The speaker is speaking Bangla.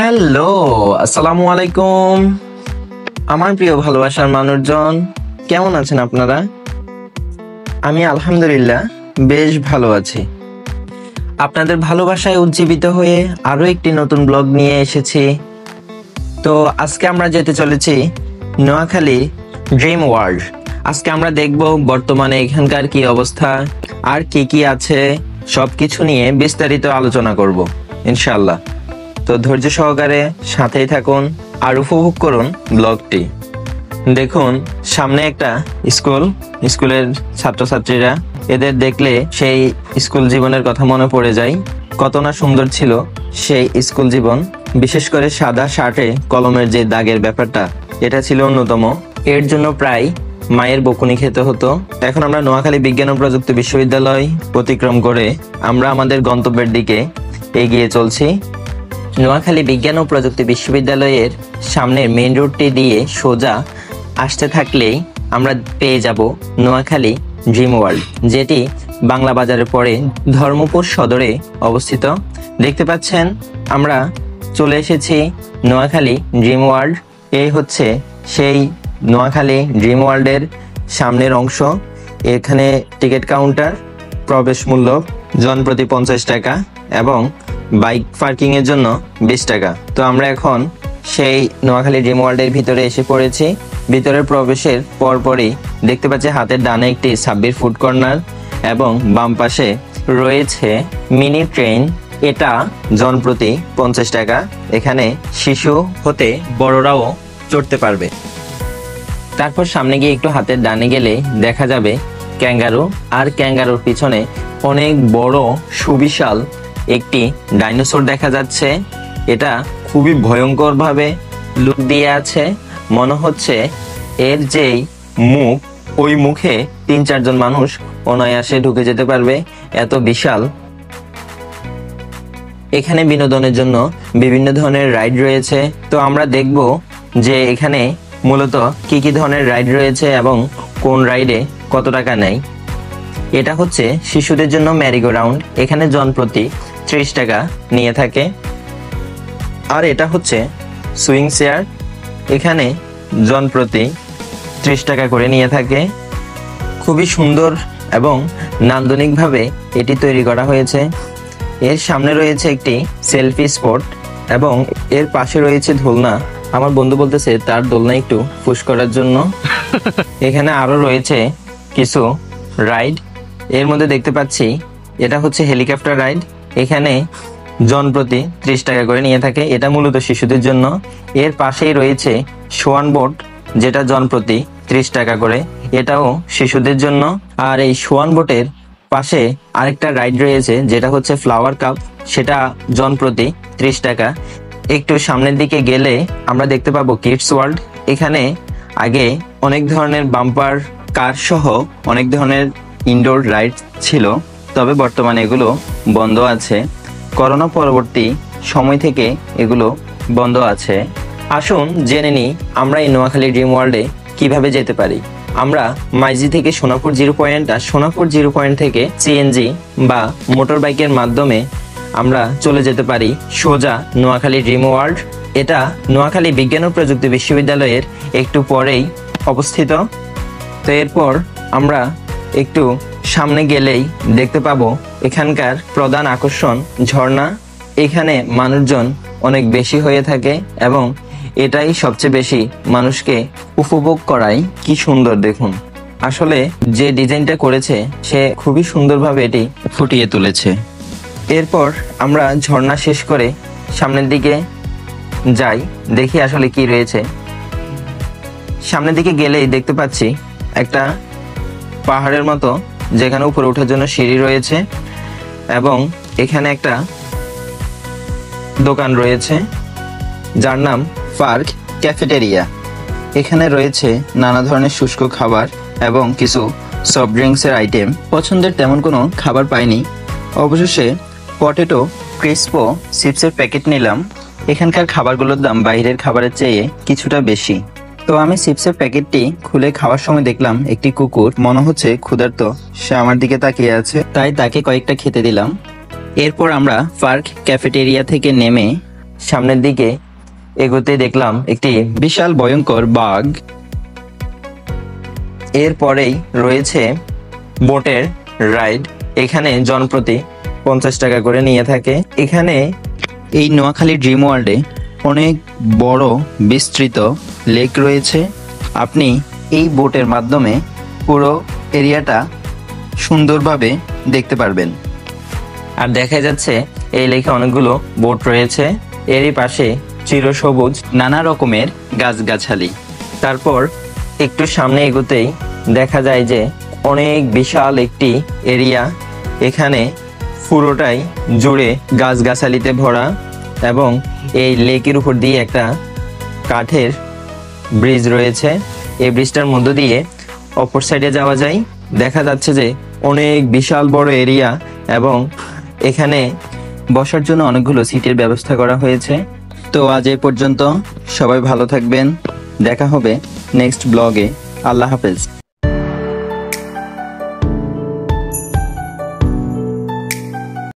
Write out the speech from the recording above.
হ্যালো, আসসালামু আলাইকুম। আমার প্রিয় ভালোবাসার মানুষজন, কেমন আছেন আপনারা? আমি আলহামদুলিল্লাহ বেশ ভালো আছি। আপনাদের ভালোবাসায় উজ্জীবিত হয়ে আরো একটি নতুন ব্লগ নিয়ে এসেছি। তো আজকে আমরা যেতে চলেছি নোয়াখালী ড্রিম ওয়ার্ল্ড। আজকে আমরা দেখব বর্তমানে এখানকার কি অবস্থা আর কি কি আছে, সবকিছু নিয়ে বিস্তারিত আলোচনা করব ইনশাআল্লাহ। তো ধৈর্য সহকারে সাথেই থাকুন আর উপভোগ করুন ব্লগটি। দেখুন সামনে একটা স্কুলের ছাত্রছাত্রীরা, এদের দেখলে সেই স্কুল জীবনের কথা মনে পড়ে যায়। কত না সুন্দর ছিল সেই স্কুল জীবন, বিশেষ করে সাদা শার্টে কলমের যে দাগের ব্যাপারটা, এটা ছিল অন্যতম। এর জন্য প্রায় মায়ের বকুনি খেতে হতো। এখন আমরা নোয়াখালী বিজ্ঞান ও প্রযুক্তি বিশ্ববিদ্যালয় অতিক্রম করে আমরা আমাদের গন্তব্যের দিকে এগিয়ে চলছি। নোয়াখালী বিজ্ঞান ও প্রযুক্তি বিশ্ববিদ্যালয়ের সামনের মেইন রোডটি দিয়ে সোজা আসতে থাকলেই আমরা পেয়ে যাব নোয়াখালী ড্রিম ওয়ার্ল্ড, যেটি বাংলা বাজারের পরে ধর্মপুর সদরে অবস্থিত। দেখতে পাচ্ছেন আমরা চলে এসেছি নোয়াখালী ড্রিম ওয়ার্ল্ড। এই হচ্ছে সেই নোয়াখালী ড্রিম ওয়ার্ল্ডের সামনের অংশ। এখানে টিকিট কাউন্টার, প্রবেশ মূল্য জনপ্রতি 50 টাকা এবং বাইক পার্কিং এর জন্য 20 টাকা। তো আমরা এখন সেই নোয়াখালী ড্রিম ওয়ার্ল্ডের ভিতরে এসে পড়েছি। ভিতরের প্রবেশের পরপরই দেখতে পাচ্ছি হাতের ডানে একটি 26 ফুড কর্নার এবং বাম পাশে রয়েছে মিনি ট্রেন। এটা জনপ্রতি 50 টাকা। এখানে শিশু হতে বড়রাও চড়তে পারবে। তারপর সামনে গিয়ে একটু হাতের ডানে গেলে দেখা যাবে ক্যাঙ্গারু, আর ক্যাঙ্গারুর পিছনে অনেক বড় সুবিশাল একটি ডাইনোসর দেখা যাচ্ছে। এটা খুবই ভয়ঙ্কর ভাবে লুক দিয়ে আছে। মনে হচ্ছে এর যেই মুখ, ওই মুখে 3-4 জন মানুষ অনায়াসে ঢুকে যেতে পারবে, এত বিশাল। এখানে বিনোদনের জন্য বিভিন্ন ধরনের রাইড রয়েছে। তো আমরা দেখব যে এখানে মূলত কি কি ধরনের রাইড রয়েছে এবং কোন রাইডে কত টাকা নেয়। এটা হচ্ছে শিশুদের জন্য ম্যারিগো রাউন্ড, এখানে জনপ্রতি 30 টাকা নিয়ে থাকে। আর এটা হচ্ছে সুইং চেয়ার, এখানে জনপ্রতি 30 টাকা করে নিয়ে থাকে। খুবই সুন্দর এবং নান্দনিকভাবে এটি তৈরি করা হয়েছে। এর সামনে রয়েছে একটি সেলফি স্পট এবং এর পাশে রয়েছে দোলনা। আমার বন্ধু বলতেছে তার দোলনা একটু পুশ করার জন্য। এখানে আরো রয়েছে কিছু রাইড। এর মধ্যে দেখতে পাচ্ছি এটা হচ্ছে হেলিকপ্টার রাইড, এখানে জনপ্রতি 30 টাকা করে নিয়ে থাকে। এটা মূলত শিশুদের জন্য। এর পাশেই রয়েছে সোয়ান বোট, যেটা জনপ্রতি 30 টাকা করে, এটাও শিশুদের জন্য। আর এই সোয়ান বোটের পাশে আরেকটা রাইড রয়েছে যেটা হচ্ছে ফ্লাওয়ার কাপ, সেটা জনপ্রতি 30 টাকা। একটু সামনের দিকে গেলে আমরা দেখতে পাবো কিডস ওয়ার্ল্ড। এখানে আগে অনেক ধরনের বাম্পার কার সহ অনেক ধরনের ইনডোর রাইড ছিল, তবে বর্তমানে এগুলো বন্ধ আছে। করোনা পরবর্তী সময় থেকে এগুলো বন্ধ আছে। আসুন জেনে নিই আমরা এই নোয়াখালী ড্রিম ওয়ার্ল্ডে কিভাবে যেতে পারি। আমরা মাইজি থেকে সোনাপুর জিরো পয়েন্ট আর সোনাপুর জিরো পয়েন্ট থেকে সিএনজি বা মোটর বাইকের মাধ্যমে আমরা চলে যেতে পারি সোজা নোয়াখালী ড্রিম ওয়ার্ল্ড। এটা নোয়াখালী বিজ্ঞান ও প্রযুক্তি বিশ্ববিদ্যালয়ের একটু পরেই অবস্থিত। তো এরপর আমরা একটু সামনে গেলেই দেখতে পাবো এখানকার প্রধান আকর্ষণ ঝর্ণা। এখানে মানুষজন অনেক বেশি হয়ে থাকে এবং এটাই সবচেয়ে বেশি মানুষকে উপভোগ করায়। কি সুন্দর দেখুন, আসলে যে ডিজাইনটা করেছে সে খুবই সুন্দরভাবে এটি ফুটিয়ে তুলেছে। এরপর আমরা ঝর্ণা শেষ করে সামনের দিকে যাই, দেখি আসলে কি রয়েছে। সামনের দিকে গেলেই দেখতে পাচ্ছি একটা পাহাড়ের মতো, যেখানে উপরে ওঠার জন্য সিঁড়ি রয়েছে এবং এখানে একটা দোকান রয়েছে যার নাম পার্ক ক্যাফেটেরিয়া। এখানে রয়েছে নানা ধরনের শুষ্ক খাবার এবং কিছু সফট ড্রিঙ্কসের আইটেম। পছন্দের তেমন কোনো খাবার পাইনি, অবশেষে পটেটো ক্রিস্পো চিপসের প্যাকেট নিলাম। এখানকার খাবারগুলোর দাম বাইরের খাবারের চেয়ে কিছুটা বেশি। তো আমি চিপসের প্যাকেটটি খুলে খাওয়ার সময় দেখলাম একটি কুকুর, মনে হচ্ছে ক্ষুধার্ত, সে আমার দিকে তাকিয়ে আছে, তাই তাকে কয়েকটা খেতে দিলাম। এরপর আমরা পার্ক ক্যাফেটেরিয়া থেকে নেমে সামনের দিকে এগোতে দেখলাম একটি বিশাল ভয়ঙ্কর বাঘ। এরপরেই রয়েছে বোটের রাইড। এখানে জনপ্রতি 50 টাকা করে নিয়ে থাকে। এখানে এই নোয়াখালী ড্রিম ওয়ার্ল্ডে অনেক বড় বিস্তৃত লেক রয়েছে। আপনি এই বোটের মাধ্যমে পুরো এরিয়াটা সুন্দরভাবে দেখতে পারবেন। আর দেখা যাচ্ছে এই লেকে অনেকগুলো বোট রয়েছে। এরই পাশে চিরসবুজ নানা রকমের গাছগাছালি। তারপর একটু সামনে এগোতেই দেখা যায় যে অনেক বিশাল একটি এরিয়া। এখানে পুরোটাই জুড়ে গাছগাছালিতে ভরা এবং এই লেকের উপর দিয়ে একটা কাঠের ব্রিজ রয়েছে। এই ব্রিজটার মধ্য দিয়ে অপর সাইডে যাওয়া যায়। দেখা যাচ্ছে যে অনেক বিশাল বড় এরিয়া এবং এখানে বসার জন্য অনেকগুলো সিটের ব্যবস্থা করা হয়েছে। তো আজ এ পর্যন্ত, সবাই ভালো থাকবেন। দেখা হবে নেক্সট ব্লগে। আল্লাহ হাফেজ।